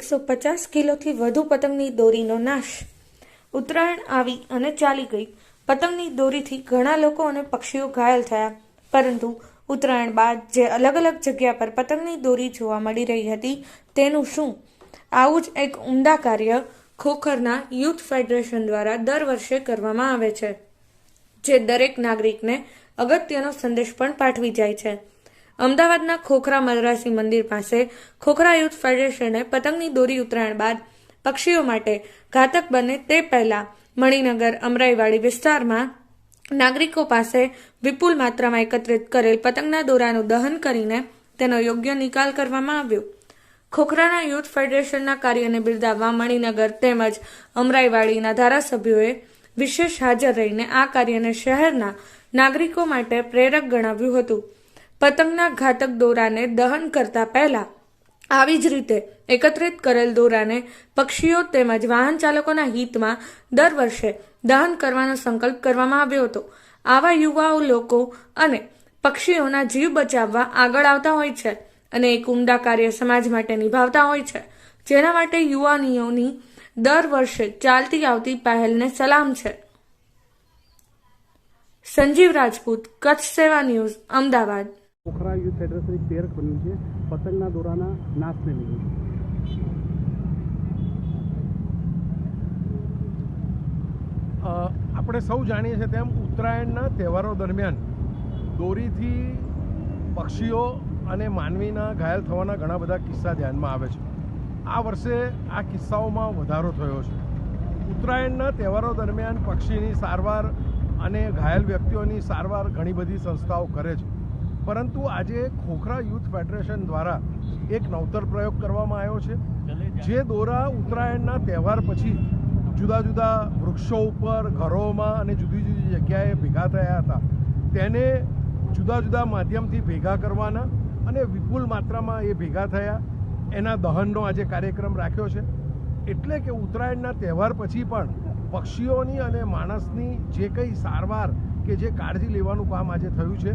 150 કિલોથી વધુ પતંગની દોરીનો નાશ। ઉત્તરાયણ આવી અને ચાલી ગઈ। પતંગની દોરીથી ઘણા લોકો અને પક્ષીઓ ઘાયલ થયા, પરંતુ ઉત્તરાયણ બાદ જે અલગ અલગ જગ્યા પર પતંગની દોરી જોવા મળી રહી હતી તેનું શું? આવું જ એક ઉમદા કાર્ય ખોખરના યુથ ફેડરેશન દ્વારા દર વર્ષે કરવામાં આવે છે, જે દરેક નાગરિકને અગત્યનો સંદેશ પણ પાઠવી જાય છે। અમદાવાદના ખોખરા મદ્રાસી મંદિર પાસે ખોખરા યુથ ફેડરેશને પતંગની દોરી ઉત્તરાયણ બાદ પક્ષીઓ માટે ઘાતક બને તે પહેલા મણિનગર અમરાઈવાડી વિસ્તારમાં નાગરિકો પાસે વિપુલ માત્રામાં એકત્રિત કરેલ પતંગના દોરાનું દહન કરીને તેનો યોગ્ય નિકાલ કરવામાં આવ્યો। ખોખરાના યુથ ફેડરેશનના કાર્યને બિરદાવવા મણિનગર તેમજ અમરાઈવાડીના ધારાસભ્યોએ વિશેષ હાજર રહીને આ કાર્યને શહેરના નાગરિકો માટે પ્રેરક ગણાવ્યું હતું। પતંગના ઘાતક દોરાને દહન કરતા પહેલા આવી જ રીતે એકત્રિત કરેલ દોરાને પક્ષીઓ તેમજ વાહન ચાલકોના હિતમાં દર વર્ષે દહન કરવાનો સંકલ્પ કરવામાં આવ્યો હતો। આવા યુવાઓ લોકો અને પક્ષીઓના જીવ બચાવવા આગળ આવતા હોય છે અને એક ઉમદા કાર્ય સમાજ માટે નિભાવતા હોય છે, જેના માટે યુવાનીઓની દર વર્ષે ચાલતી આવતી પહેલને સલામ છે। સંજીવ રાજપૂત, કચ્છ સેવા news, Ahmedabad. Khokhra youth federation એક પ્રેરક બન્યું છે પતંગના દોરાના નાશને લીધે। આપણે સૌ જાણીએ છીએ તેમ ઉત્તરાયણના તહેવારો દરમિયાન દોરીથી પક્ષીઓ અને માનવીના ઘાયલ થવાના ઘણા બધા કિસ્સા ધ્યાનમાં આવે છે। આ વર્ષે આ કિસ્સાઓમાં વધારો થયો છે। ઉત્તરાયણના તહેવારો દરમિયાન પક્ષીની સારવાર અને ઘાયલ વ્યક્તિઓની સારવાર ઘણી બધી સંસ્થાઓ કરે છે, પરંતુ આજે ખોખરા યુથ ફેડરેશન દ્વારા એક નવતર પ્રયોગ કરવામાં આવ્યો છે। જે દોરા ઉત્તરાયણના તહેવાર પછી જુદા જુદા વૃક્ષો ઉપર, ઘરોમાં અને જુદી જુદી જગ્યાએ ભેગા થયા હતા, તેને જુદા જુદા માધ્યમથી ભેગા કરવાના અને વિપુલ માત્રામાં એ ભેગા થયા એના દહનનો આજે કાર્યક્રમ રાખ્યો છે। એટલે કે ઉત્તરાયણના તહેવાર પછી પણ પક્ષીઓની અને માણસની જે કંઈ સારવાર કે જે કાળજી લેવાનું કામ આજે થયું છે,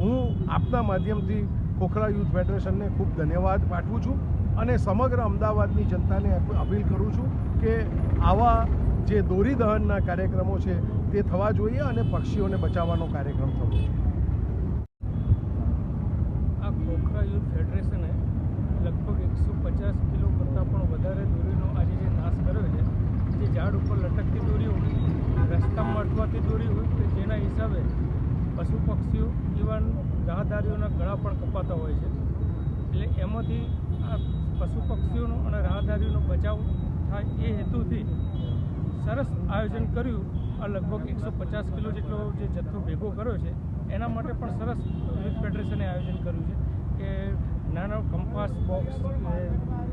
હું આપના માધ્યમથી ખોખરા યુથ ફેડરેશનને ખૂબ ધન્યવાદ પાઠવું છું અને સમગ્ર અમદાવાદની જનતાને અપીલ કરું છું કે આવા જે દોરી દહનના કાર્યક્રમો છે તે થવા જોઈએ અને પક્ષીઓને બચાવવાનો કાર્યક્રમ થવો જોઈએ। આ ખોખરા યુથ ફેડરેશને લગભગ 150 કિલો કરતાં પણ વધારે દોરીનો આજે જે નાશ કર્યો છે, જે ઝાડ ઉપર લટકતી દોરી હોય, રસ્તામાં અટવાતી દોરી હોય કે જેના હિસાબે પશુ પક્ષીઓ ઇવન રાહદારીઓના ગળા પણ કપાતા હોય છે। એટલે એમાંથી આ પશુ પક્ષીઓનો અને રાહદારીઓનો બચાવ થાય એ હેતુથી સરસ આયોજન કર્યું। આ લગભગ 150 કિલો જેટલો જે જથ્થો ભેગો કર્યો છે એના માટે પણ સરસ યુથ ફેડરેશને આયોજન કર્યું છે કે નાના કંપાસ બોક્સ,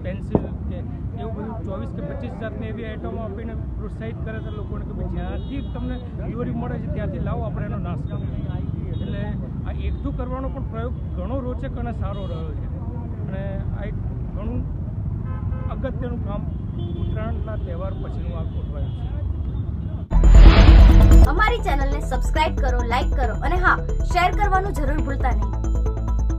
પેન્સિલ કે એવું બધું 24 કે 25 જાતની એવી આઇટમો આપીને પ્રોત્સાહિત કરે છે લોકોને કે ભાઈ જ્યાંથી તમને દોરી મળે છે ત્યાંથી લાવો, આપણે એનો નાશ કરીએ। એટલે આ એકઠું કરવાનો પણ પ્રયોગ ઘણો રોચક અને સારો રહ્યો છે અને આ એક ઘણું અગત્યનું કામ ઉત્તરાયણના તહેવાર પછીનું આ ગોઠવાયું છે। અમારી ચેનલને સબસ્ક્રાઇબ કરો, લાઈક કરો અને હા, શેર કરવાનું જરૂર ભૂલતા નહીં।